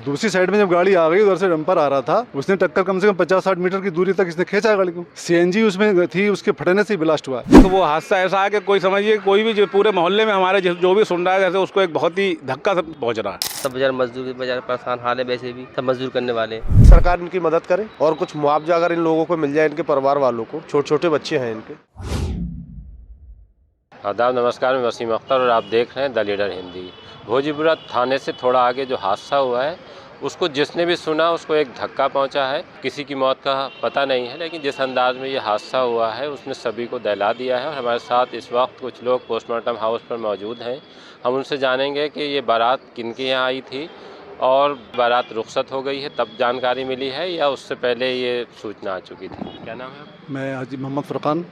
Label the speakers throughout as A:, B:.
A: दूसरी साइड में जब गाड़ी आ गई, उधर से डंपर आ रहा था, उसने टक्कर कम से कम 50-60 मीटर की दूरी तक इसने खींचा गाड़ी को। सीएनजी उसमें थी, उसके फटने से ही ब्लास्ट हुआ।
B: तो वो हादसा ऐसा है कि कोई समझिए कोई भी जो पूरे मोहल्ले में हमारे जो भी सुन रहा है जैसे उसको एक बहुत ही धक्का पहुंच रहा है।
C: सब बेचारे मजदूर बेचारे परेशान हाल है, वैसे भी सब मजदूर करने वाले।
D: सरकार इनकी मदद करे और कुछ मुआवजा अगर इन लोगों को मिल जाए, इनके परिवार वालों को, छोटे छोटे बच्चे हैं इनके।
E: आदाब, नमस्कार, मैं वसीम अख्तर और आप देख रहे हैं द लीडर हिंदी। भोजीपुरा थाने से थोड़ा आगे जो हादसा हुआ है उसको जिसने भी सुना उसको एक धक्का पहुंचा है। किसी की मौत का पता नहीं है, लेकिन जिस अंदाज में ये हादसा हुआ है उसने सभी को दहला दिया है। और हमारे साथ इस वक्त कुछ लोग पोस्टमार्टम हाउस पर मौजूद हैं। हम उनसे जानेंगे कि ये बारात किनके यहाँ आई थी और बारात रुखसत हो गई है तब जानकारी मिली है या उससे पहले ये सूचना आ चुकी थी। क्या नाम है आपका?
A: मैं हाजी मोहम्मद फुरकान।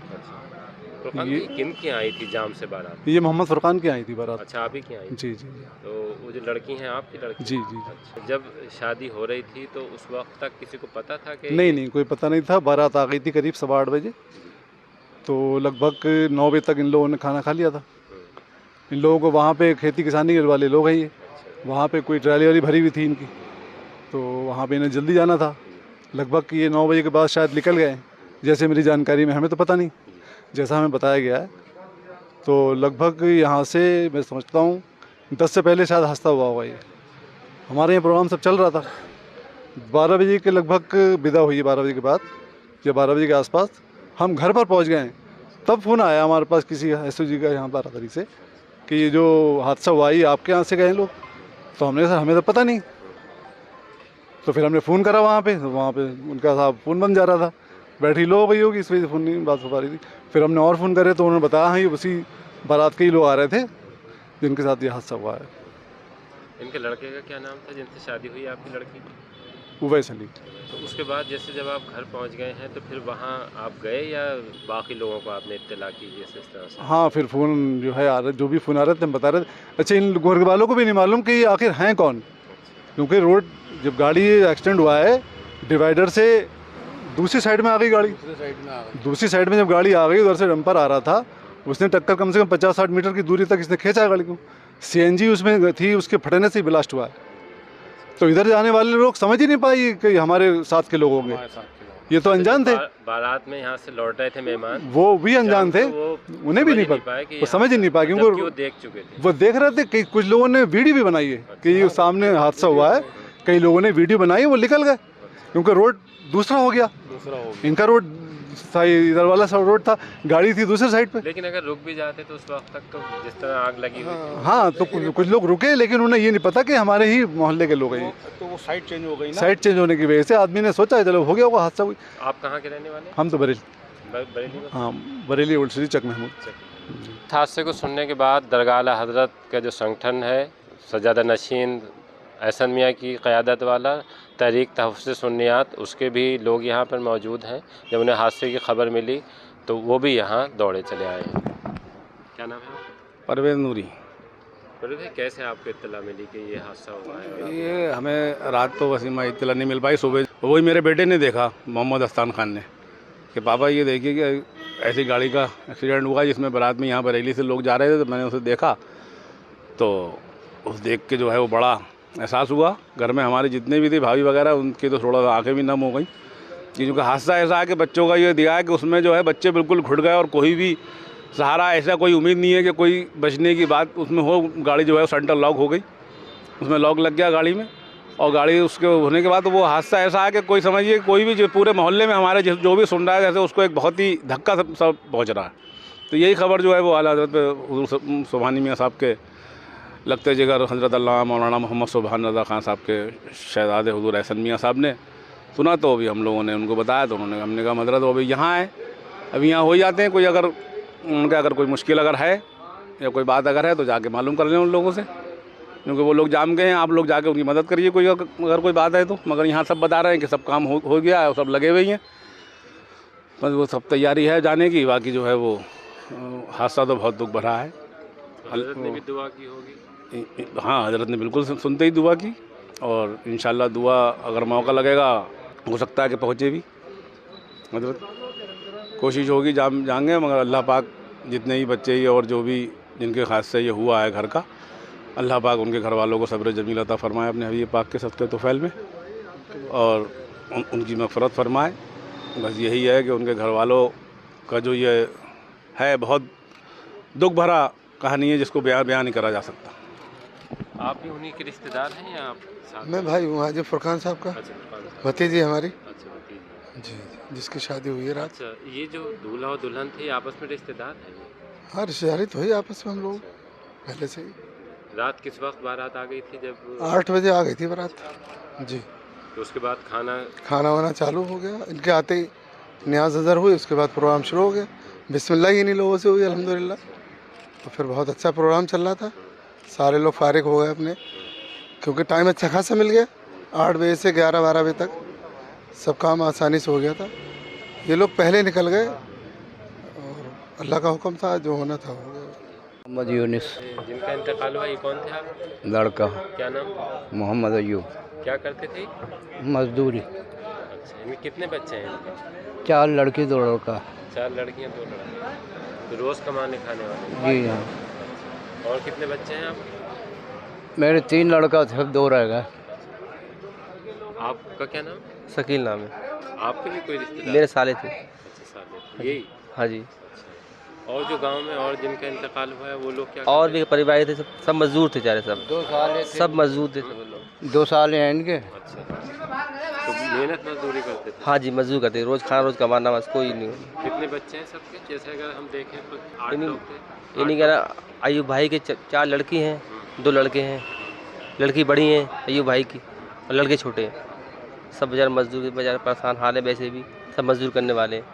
E: ये किन की आई थी जाम से बारात?
A: ये मोहम्मद फुरकान की आई थी बारात।
E: अच्छा, आप ही की आई?
A: जी जी।
E: तो वो जो लड़की हैं आपकी लड़की?
A: जी जी।
E: अच्छा, जब शादी हो रही थी तो उस वक्त तक किसी को पता था कि?
A: नहीं, कोई पता नहीं था। बारात आ गई थी करीब 8:15 बजे, तो लगभग 9 बजे तक इन लोगों ने खाना खा लिया था। इन लोगों को वहाँ पे खेती किसानी वाले लोग हैं ये, वहाँ पे कोई ट्राली वाली भरी हुई थी इनकी, तो वहाँ पे इन्हें जल्दी जाना था। लगभग ये 9 बजे के बाद शायद निकल गए, जैसे मेरी जानकारी में, हमें तो पता नहीं, जैसा हमें बताया गया है। तो लगभग यहाँ से मैं समझता हूँ 10 से पहले शायद हादसा हुआ होगा। ये हमारे यहाँ प्रोग्राम सब चल रहा था। 12 बजे के लगभग विदा हुई है, 12 बजे के बाद या 12 बजे के आसपास हम घर पर पहुँच गए हैं। तब फ़ोन आया हमारे पास किसी SOG का यहाँ बारादरी से कि ये जो हादसा हुआ है आपके यहाँ से गए लोग। तो हमने कहा हमें तो पता नहीं। तो फिर हमने फ़ोन करा वहाँ पे, तो वहाँ पे उनका साहब फ़ोन बंद जा रहा था, बैटरी लो हो गई होगी, इस वजह से फ़ोन नहीं बात हो पा रही थी। फिर हमने और फ़ोन करे तो उन्होंने बताया हाँ ये उसी बारात के ही लोग आ रहे थे जिनके साथ ये हादसा हुआ है।
E: इनके लड़के का क्या नाम था जिनसे शादी हुई आपकी लड़की?
A: उवैस अली।
E: तो उसके बाद जैसे जब आप घर पहुंच गए हैं तो फिर वहां आप गए या बाकी लोगों को आपने इत्तला की जैसे इस तरह से?
A: हाँ, फिर फ़ोन जो है आ रहे, जो भी फ़ोन आ रहे थे हम बता रहे थे। अच्छा, इन घर वालों को भी नहीं मालूम कि ये आखिर हैं कौन, क्योंकि रोड जब गाड़ी एक्सीडेंट हुआ है डिवाइडर से दूसरी साइड में आ गई गाड़ी। दूसरी साइड में जब गाड़ी आ गई, उधर से डंपर आ रहा था, उसने टक्कर कम से कम 50-60 मीटर की दूरी तक इसने खींचा गाड़ी को। CNG उसमें थी, उसके फटने से ही ब्लास्ट हुआ है। तो इधर जाने वाले लोग समझ ही नहीं पाए कि हमारे साथ के लोग होंगे। ये तो अनजान थे।
E: बारात में यहाँ से लौट रहे थे मेहमान,
A: वो भी अनजान थे, उन्हें भी नहीं पता, वो समझ ही नहीं पाए क्योंकि
E: वो देख चुके थे।
A: वो देख रहे थे कि कुछ लोगों ने वीडियो भी बनाई है कि ये सामने हादसा हुआ है। कई लोगों ने वीडियो बनाई, वो निकल गए क्योंकि रोड दूसरा हो गया। इनका रोड इधर वाला सा रोड था, गाड़ी थी दूसरे साइड पे।
E: लेकिन अगर रुक भी जाते तो उस वक्त तक तो जिस तरह आग लगी हुई थी।
A: हाँ, तो कुछ लोग रुके, लेकिन उन्हें ये नहीं पता कि हमारे ही मोहल्ले के लोग हैं।
D: तो वो साइड चेंज हो गई ना?
A: साइड चेंज होने की वजह से आदमी ने सोचा चलो हो गया होगा हादसा। हुई।
E: आप कहाँ के रहने वाले?
A: हम तो बरेली।
E: बरेली?
A: हाँ, बरेली ओल्ड सिटी, चक महमूद।
E: हादसे को सुनने के बाद दरगाह आला हजरत का जो संगठन है, सजादा नशीन एहसन मियाँ की क़यादत वाला तहरीक तहफ़्फ़ुज़ सुन्नियात, उसके भी लोग यहाँ पर मौजूद हैं। जब उन्हें हादसे की खबर मिली तो वो भी यहाँ दौड़े चले आए हैं। क्या नाम है आपका?
B: परवेज़ नूरी।
E: परवेज़ भाई, कैसे आपको इत्तला मिली कि ये हादसा हुआ है?
B: ये हमें रात तो वसीमा इत्तला नहीं मिल पाई, सुबह वही मेरे बेटे ने देखा, मोहम्मद अस्तान खान ने, कि पापा ये देखिए कि ऐसी गाड़ी का एक्सीडेंट हुआ जिसमें बारात में यहाँ बरेली से लोग जा रहे थे। तो मैंने उसे देखा तो उस देख के जो है वो बड़ा एहसास हुआ। घर में हमारे जितने भी थे भाभी वगैरह, उनकी तो थोड़ा आंखें भी नम हो गई क्योंकि हादसा ऐसा है कि बच्चों का ये दिया है कि उसमें जो है बच्चे बिल्कुल घुट गए और कोई भी सहारा, ऐसा कोई उम्मीद नहीं है कि कोई बचने की बात उसमें हो। गाड़ी जो है सेंटर लॉक हो गई, उसमें लॉक लग गया गाड़ी में, और गाड़ी उसके होने के बाद तो वो हादसा ऐसा है कि कोई समझिए कोई भी जो पूरे मोहल्ले में हमारे जो भी सुन रहा है जैसे उसको एक बहुत ही धक्का सब पहुँच रहा है। तो यही खबर जो है वो आला हज़रत सुभानी मियाँ साहब के लगते जिगर हज़रत अल्लामा मौलाना मोहम्मद सुबहान रज़ा खान साहब के शहज़ादे हुज़ूर एहसन मियाँ साहब ने सुना, तो अभी हम लोगों ने उनको बताया तो हमने कहा हज़रत वो अभी यहाँ है, अभी यहाँ हो जाते हैं। कोई अगर उनका अगर कोई मुश्किल अगर है या कोई बात अगर है तो जाके मालूम कर लें उन लोगों से, क्योंकि वो लोग जाम गए हैं। आप लोग जाके उनकी मदद करिए कोई अगर कोई बात है तो। मगर यहाँ सब बता रहे हैं कि सब काम हो गया है और सब लगे हुए हैं, बस वो सब तैयारी है जाने की। बाकी जो है वो हादसा तो बहुत दुख भरा है।
E: हज़रत ने भी दुआ की होगी?
B: हाँ, हज़रत ने बिल्कुल सुनते ही दुआ की, और इंशाल्लाह दुआ अगर मौका लगेगा हो सकता है कि पहुँचे भी। हज़रत कोशिश होगी जाएंगे, मगर अल्लाह पाक जितने ही बच्चे ये और जो भी जिनके खास से ये हुआ है घर का, अल्लाह पाक उनके घर वालों को सब्र जमील अता फरमाए अपने हबीब पाक के सदक़े तुफ़ैल में, और उनकी मग़फ़िरत फरमाए। बस यही है कि उनके घर वालों का जो ये है बहुत दुख भरा कहानी है जिसको बयान नहीं करा जा सकता।
E: आप भी उन्हीं के रिश्तेदार हैं या आप साथ?
F: मैं भाई हूँ हाजी फुरकान साहब का,
E: अच्छा,
F: भतीजी हमारी
E: अच्छा, भतीजी।
F: जी, जिसकी शादी हुई है रात।
E: अच्छा, ये जो दूल्हा और दुल्हन थे आपस में रिश्तेदार हैं?
F: हाँ, रिश्तेदारी तो हुई आपस में हम लोग पहले से ही।
E: रात किस वक्त बारात आ गई थी? जब
F: 8 बजे आ गई थी बारात जी।
E: तो उसके बाद
F: खाना वाना चालू हो गया, इनके आते ही न्याज हज़र हुई, उसके बाद प्रोग्राम शुरू हो गया। बिस्मिल्लाह ही इन्हीं लोगों से हुई अल्हम्दुलिल्लाह। तो फिर बहुत अच्छा प्रोग्राम चल रहा था, सारे लोग फारिग हो गए अपने, क्योंकि टाइम अच्छा खासा मिल गया। 8 बजे से 11-12 बजे तक सब काम आसानी से हो गया था। ये लोग पहले निकल गए और अल्लाह का हुक्म था, जो होना था हो गया।
G: मोहम्मद यूनिस,
E: जिनका इंतकाल हुआ, ये कौन थे आप?
G: लड़का
E: क्या नाम?
G: मोहम्मद अयूब,
E: क्या करते थे?
G: मजदूरी।
E: अच्छा, इनमें कितने बच्चे हैं इनके?
G: 4 लड़की 2 लड़का।
E: 4 लड़कियां 2 लड़के। तो रोज़ कमाने खाने वाले?
G: जी हाँ,
E: और कितने बच्चे हैं आप?
G: मेरे 3 लड़का थे, 2 रह गए।
E: आपका क्या नाम?
C: शकील नाम है।
E: आपके भी कोई रिश्तेदार?
C: मेरे साले थे।
E: अच्छा, साले यही।
C: हाँ जी।
E: और जो गांव में और जिनका इंतकाल हुआ है वो लोग क्या
C: और
E: करते
C: भी परिवार थे, सब मजदूर थे, सारे सब
G: 2 साल
C: सब मजदूर थे सब लोग।
G: 2 साल हैं इनके।
E: हैं? अच्छा, तो मेहनत मजदूरी करते थे?
C: हाँ जी, मजदूर करते, रोज़ खाना रोज़ कमाना, बस कोई नहीं।
E: कितने बच्चे हैं सबके? जैसे अगर हम देखें तो 8
C: इन्हीं-
E: लोग थे।
C: इन्हीं का ना अयूब भाई के 4 लड़की हैं, 2 लड़के हैं। लड़की बड़ी हैं अयूब भाई की और लड़के छोटे हैं। सब बेचारे मजदूर, बेचारे परेशान हाल है, वैसे भी सब मजदूर करने वाले हैं।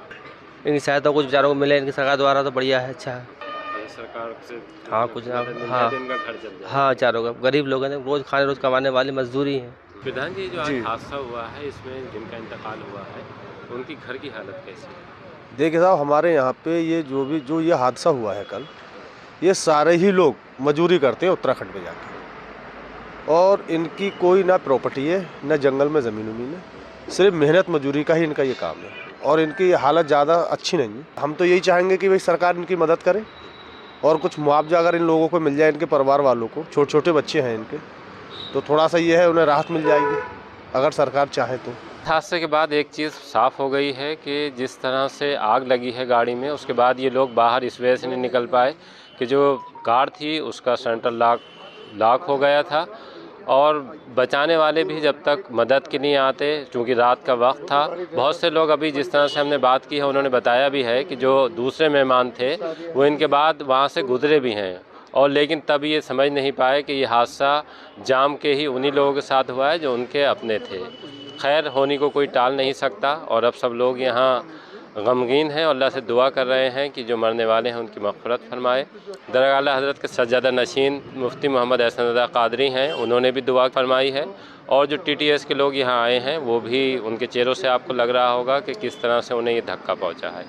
C: इनकी सहायता कुछ बेचारों को मिले इनकी सरकार द्वारा तो बढ़िया है, अच्छा है।
E: अगर सरकार से
C: हाँ, कुछ
E: मदद मिल जाए
C: हाँ।
E: तो इनका घर चल जाए।
C: हाँ, चारों का गरीब लोग हैं, रोज़ खाने रोज़ कमाने वाले मजदूरी हैं।
E: प्रधान जी, जो आज हादसा हुआ है इसमें जिनका इंतकाल हुआ है उनकी घर की हालत कैसी है?
D: देखिए साहब, हमारे यहाँ पे ये जो ये हादसा हुआ है कल, ये सारे ही लोग मजदूरी करते हैं उत्तराखंड में जाके, और इनकी कोई ना प्रॉपर्टी है ना जंगल में ज़मीन उमीन है, सिर्फ मेहनत मजदूरी का ही इनका ये काम है, और इनकी हालत ज़्यादा अच्छी नहीं है। हम तो यही चाहेंगे कि भाई सरकार इनकी मदद करे और कुछ मुआवजा अगर इन लोगों को मिल जाए, इनके परिवार वालों को, छोटे छोटे बच्चे हैं इनके, तो थोड़ा सा ये है उन्हें राहत मिल जाएगी अगर सरकार चाहे तो।
E: हादसे के बाद एक चीज़ साफ़ हो गई है कि जिस तरह से आग लगी है गाड़ी में, उसके बाद ये लोग बाहर इस वजह से नहीं निकल पाए कि जो कार थी उसका सेंट्रल लॉक हो गया था, और बचाने वाले भी जब तक मदद के नहीं आते, क्योंकि रात का वक्त था। बहुत से लोग अभी जिस तरह से हमने बात की है उन्होंने बताया भी है कि जो दूसरे मेहमान थे वो इनके बाद वहाँ से गुजरे भी हैं, और लेकिन तब ये समझ नहीं पाए कि ये हादसा जाम के ही उन्हीं लोगों के साथ हुआ है जो उनके अपने थे। खैर, होने को कोई टाल नहीं सकता, और अब सब लोग यहाँ गमगीन हैं और अल्लाह से दुआ कर रहे हैं कि जो मरने वाले हैं उनकी मग़फ़िरत फरमाए। दरगाह आला हज़रत के सज्जादा नशीन मुफ्ती मोहम्मद एहसन रज़ा क़ादरी हैं, उन्होंने भी दुआ फरमाई है, और जो TTS के लोग यहाँ आए हैं वो भी, उनके चेहरों से आपको लग रहा होगा कि किस तरह से उन्हें ये धक्का पहुँचा है।